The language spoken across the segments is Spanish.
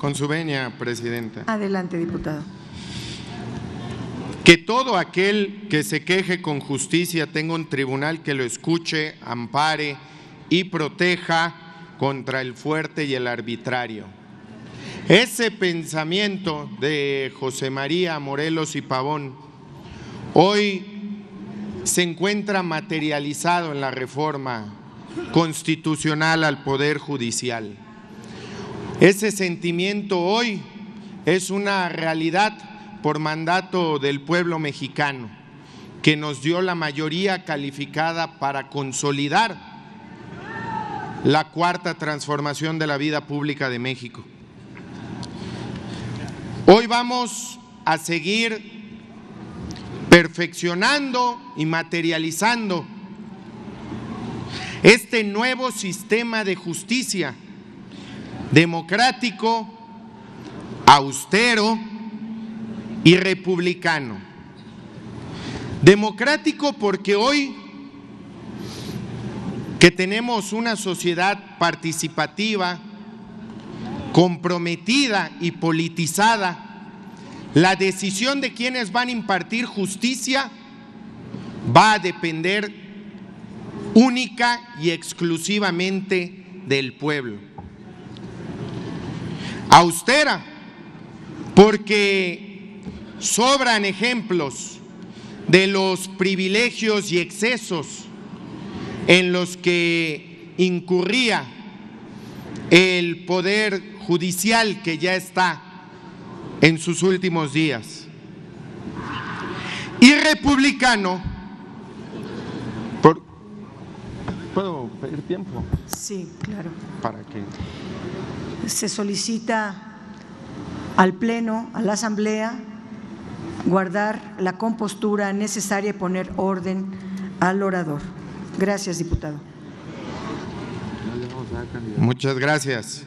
Con su venia, Presidenta. Adelante, diputado. Que todo aquel que se queje con justicia tenga un tribunal que lo escuche, ampare y proteja contra el fuerte y el arbitrario. Ese pensamiento de José María Morelos y Pavón hoy se encuentra materializado en la reforma constitucional al Poder Judicial. Ese sentimiento hoy es una realidad por mandato del pueblo mexicano, que nos dio la mayoría calificada para consolidar la cuarta transformación de la vida pública de México. Hoy vamos a seguir perfeccionando y materializando este nuevo sistema de justicia democrático, austero y republicano. Democrático porque hoy que tenemos una sociedad participativa, comprometida y politizada, la decisión de quienes van a impartir justicia va a depender única y exclusivamente del pueblo. Austera, porque sobran ejemplos de los privilegios y excesos en los que incurría el Poder Judicial, que ya está en sus últimos días. Y republicano, ¿puedo pedir tiempo? Sí, claro. ¿Para qué? Se solicita al Pleno, a la Asamblea, guardar la compostura necesaria y poner orden al orador. Gracias, diputado. Muchas gracias.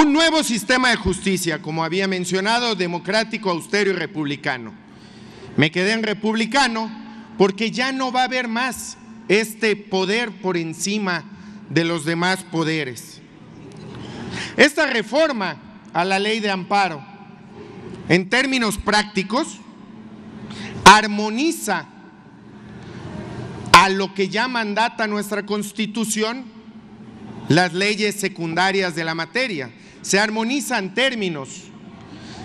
Un nuevo sistema de justicia, como había mencionado, democrático, austero y republicano. Me quedé en republicano porque ya no va a haber más este poder por encima de los demás poderes. Esta reforma a la ley de amparo, en términos prácticos, armoniza a lo que ya mandata nuestra Constitución las leyes secundarias de la materia. Se armonizan términos,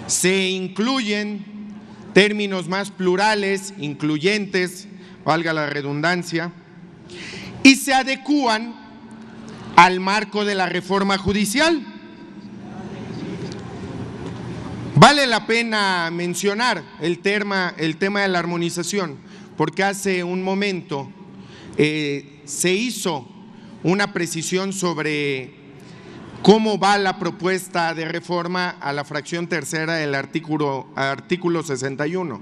se incluyen términos más plurales, incluyentes, valga la redundancia, y se adecúan al marco de la reforma judicial. Vale la pena mencionar el tema de la armonización, porque hace un momento se hizo una precisión sobre cómo va la propuesta de reforma a la fracción tercera del artículo 61,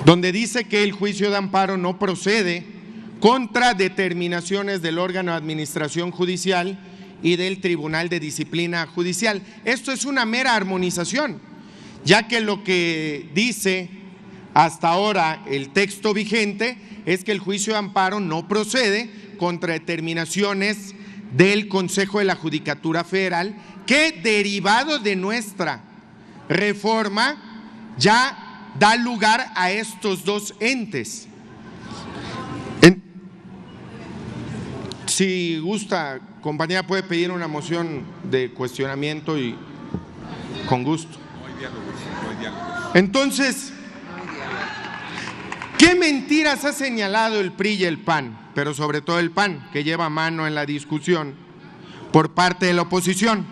donde dice que el juicio de amparo no procede contra determinaciones del órgano de administración judicial y del Tribunal de Disciplina Judicial. Esto es una mera armonización, ya que lo que dice hasta ahora el texto vigente es que el juicio de amparo no procede contra determinaciones del Consejo de la Judicatura Federal, que derivado de nuestra reforma ya da lugar a estos dos entes. Si gusta, compañera, puede pedir una moción de cuestionamiento y con gusto. Entonces, ¿qué mentiras ha señalado el PRI y el PAN? Pero sobre todo el PAN, que lleva mano en la discusión por parte de la oposición.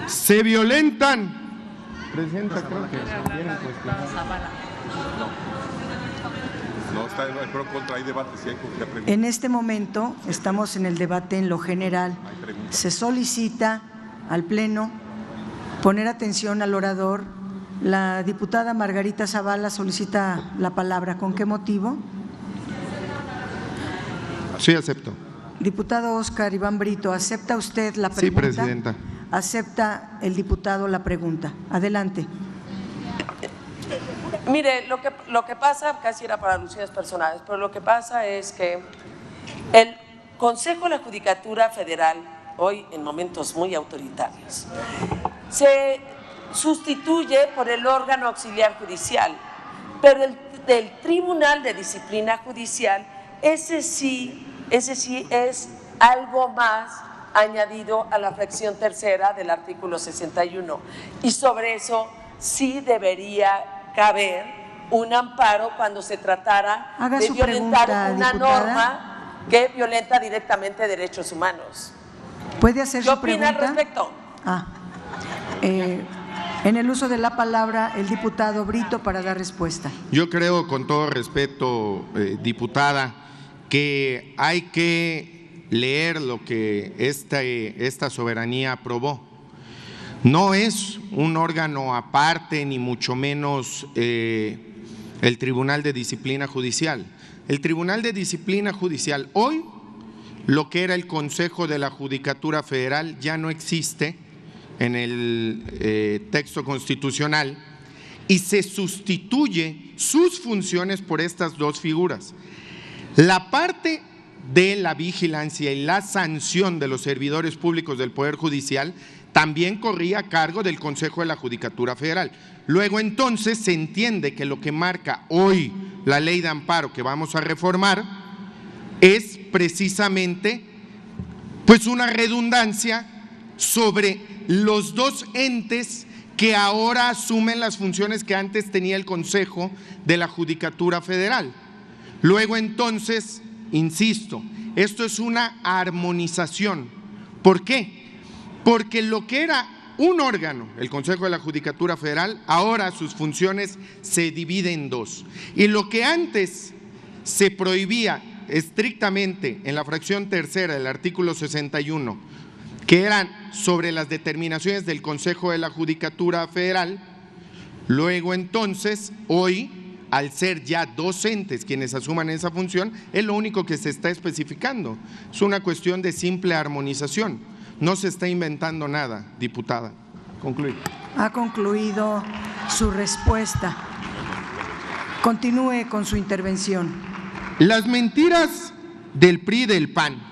Se violentan. Presidenta, creo que vienen No, está en pro contra, hay debate, si hay preguntas. En este momento estamos en el debate en lo general. Se solicita al Pleno poner atención al orador. La diputada Margarita Zavala solicita la palabra. ¿Con qué motivo? Sí, acepto. Diputado Óscar Iván Brito, ¿acepta usted la pregunta? Sí, presidenta. ¿Acepta el diputado la pregunta? Adelante. Mire, lo que pasa, casi era para alusiones personales, pero lo que pasa es que el Consejo de la Judicatura Federal, hoy en momentos muy autoritarios, se sustituye por el órgano auxiliar judicial, pero el del Tribunal de Disciplina Judicial, ese sí es algo más añadido a la fracción tercera del artículo 61, y sobre eso sí debería caber un amparo cuando se tratara de violentar una norma que violenta directamente derechos humanos. ¿Puede hacer su pregunta? ¿Qué opina al respecto? En el uso de la palabra, el diputado Brito para dar respuesta. Yo creo, con todo respeto, diputada, que hay que leer lo que esta soberanía aprobó. No es un órgano aparte, ni mucho menos el Tribunal de Disciplina Judicial. El Tribunal de Disciplina Judicial, hoy, lo que era el Consejo de la Judicatura Federal, ya no existe en el texto constitucional, y se sustituye sus funciones por estas dos figuras. La parte de la vigilancia y la sanción de los servidores públicos del Poder Judicial también corría a cargo del Consejo de la Judicatura Federal. Luego entonces se entiende que lo que marca hoy la ley de amparo que vamos a reformar es precisamente pues una redundancia sobre los dos entes que ahora asumen las funciones que antes tenía el Consejo de la Judicatura Federal. Luego entonces, insisto, esto es una armonización. ¿Por qué? Porque lo que era un órgano, el Consejo de la Judicatura Federal, ahora sus funciones se dividen en dos. Y lo que antes se prohibía estrictamente en la fracción tercera del artículo 61, que eran sobre las determinaciones del Consejo de la Judicatura Federal, luego entonces, hoy, al ser ya dos entes quienes asuman esa función, es lo único que se está especificando. Es una cuestión de simple armonización. No se está inventando nada, diputada. Concluir. Ha concluido su respuesta. Continúe con su intervención. Las mentiras del PRI y del PAN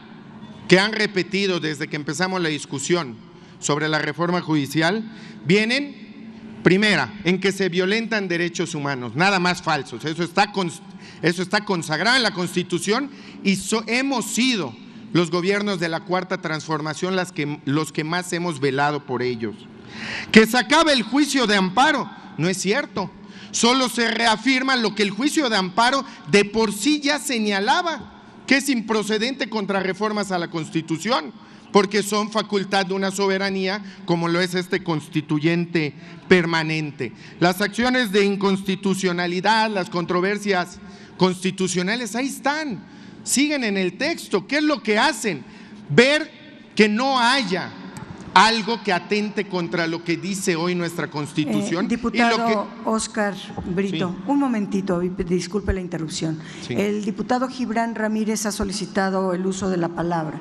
que han repetido desde que empezamos la discusión sobre la reforma judicial vienen, primera, en que se violentan derechos humanos, nada más falsos. Eso está consagrado en la Constitución y hemos sido los gobiernos de la Cuarta Transformación los que más hemos velado por ellos. Que se acabe el juicio de amparo, no es cierto. Solo se reafirma lo que el juicio de amparo de por sí ya señalaba, que es improcedente contra reformas a la Constitución, porque son facultad de una soberanía como lo es este constituyente permanente. Las acciones de inconstitucionalidad, las controversias constitucionales, ahí están, siguen en el texto. ¿Qué es lo que hacen? Ver que no haya algo que atente contra lo que dice hoy nuestra Constitución. Diputado Óscar Brito, sí. Un momentito, disculpe la interrupción. Sí. El diputado Gibran Ramírez ha solicitado el uso de la palabra.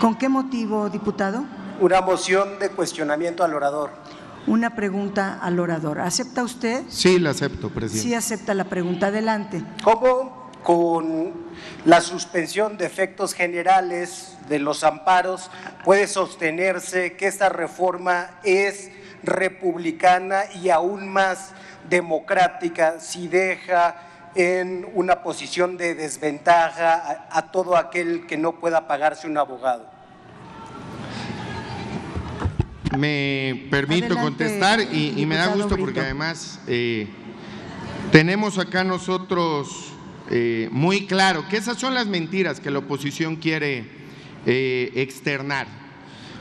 ¿Con qué motivo, diputado? Una moción de cuestionamiento al orador. Una pregunta al orador. ¿Acepta usted? Sí, la acepto, presidente. Sí, acepta la pregunta. Adelante. ¿Cómo con la suspensión de efectos generales de los amparos puede sostenerse que esta reforma es republicana y aún más democrática si deja en una posición de desventaja a todo aquel que no pueda pagarse un abogado? Me permito Adelante, contestar y me da gusto Brito. porque además tenemos acá nosotros muy claro que esas son las mentiras que la oposición quiere externar.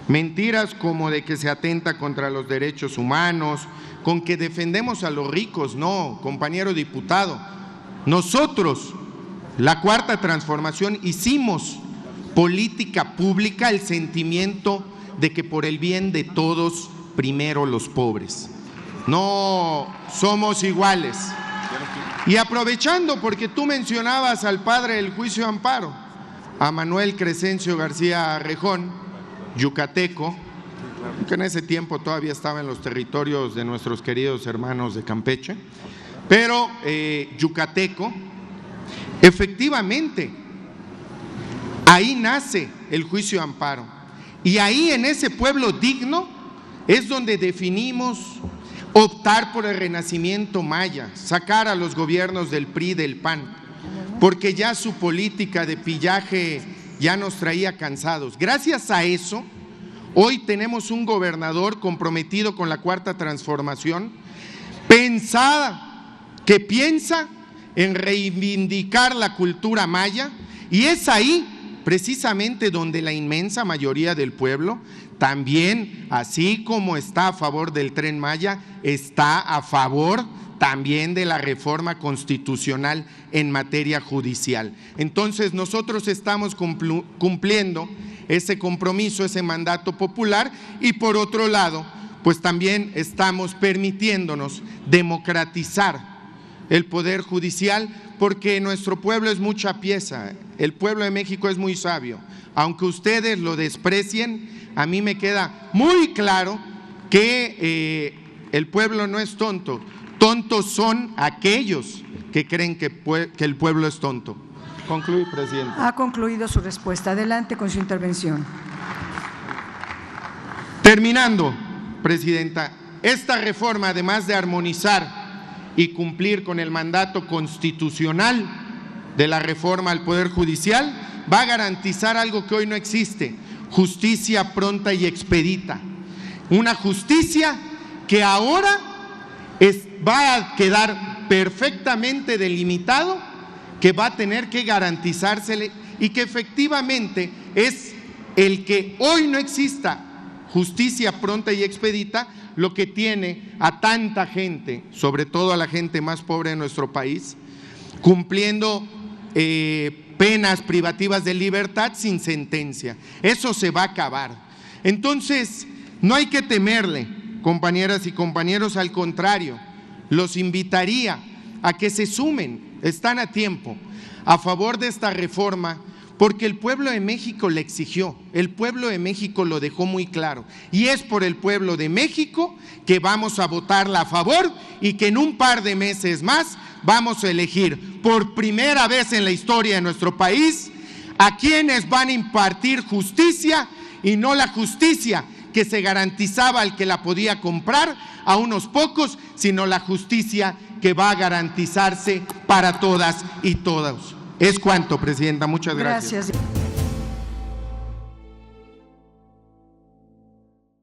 Mentiras como de que se atenta contra los derechos humanos, con que defendemos a los ricos. No, compañero diputado, nosotros, la Cuarta Transformación, hicimos política pública, el sentimiento de que por el bien de todos, primero los pobres. No somos iguales. Y aprovechando, porque tú mencionabas al padre del juicio de amparo, a Manuel Crescencio García Rejón, yucateco, que en ese tiempo todavía estaba en los territorios de nuestros queridos hermanos de Campeche, pero yucateco, efectivamente, ahí nace el juicio de amparo. Y ahí, en ese pueblo digno, es donde definimos optar por el renacimiento maya, sacar a los gobiernos del PRI, del PAN, porque ya su política de pillaje ya nos traía cansados. Gracias a eso, hoy tenemos un gobernador comprometido con la Cuarta Transformación, que piensa en reivindicar la cultura maya, y es ahí precisamente donde la inmensa mayoría del pueblo también, así como está a favor del Tren Maya, está a favor también de la reforma constitucional en materia judicial. Entonces nosotros estamos cumpliendo ese compromiso, ese mandato popular, y por otro lado, pues también estamos permitiéndonos democratizar el Poder Judicial, porque nuestro pueblo es mucha pieza, el pueblo de México es muy sabio. Aunque ustedes lo desprecien, a mí me queda muy claro que el pueblo no es tonto, tontos son aquellos que creen que el pueblo es tonto. Concluye, presidente. Ha concluido su respuesta. Adelante con su intervención. Terminando, presidenta, esta reforma, además de armonizar y cumplir con el mandato constitucional de la reforma al Poder Judicial, va a garantizar algo que hoy no existe: justicia pronta y expedita. Una justicia que ahora va a quedar perfectamente delimitado, que va a tener que garantizársele, y que efectivamente es el que hoy no exista justicia pronta y expedita lo que tiene a tanta gente, sobre todo a la gente más pobre de nuestro país, cumpliendo penas privativas de libertad sin sentencia. Eso se va a acabar. Entonces, no hay que temerle, compañeras y compañeros, al contrario, los invitaría a que se sumen, están a tiempo, a favor de esta reforma, porque el pueblo de México le exigió, el pueblo de México lo dejó muy claro, y es por el pueblo de México que vamos a votarla a favor, y que en un par de meses más vamos a elegir por primera vez en la historia de nuestro país a quienes van a impartir justicia, y no la justicia que se garantizaba al que la podía comprar a unos pocos, sino la justicia que va a garantizarse para todas y todos. Es cuanto, presidenta. Muchas gracias. Gracias.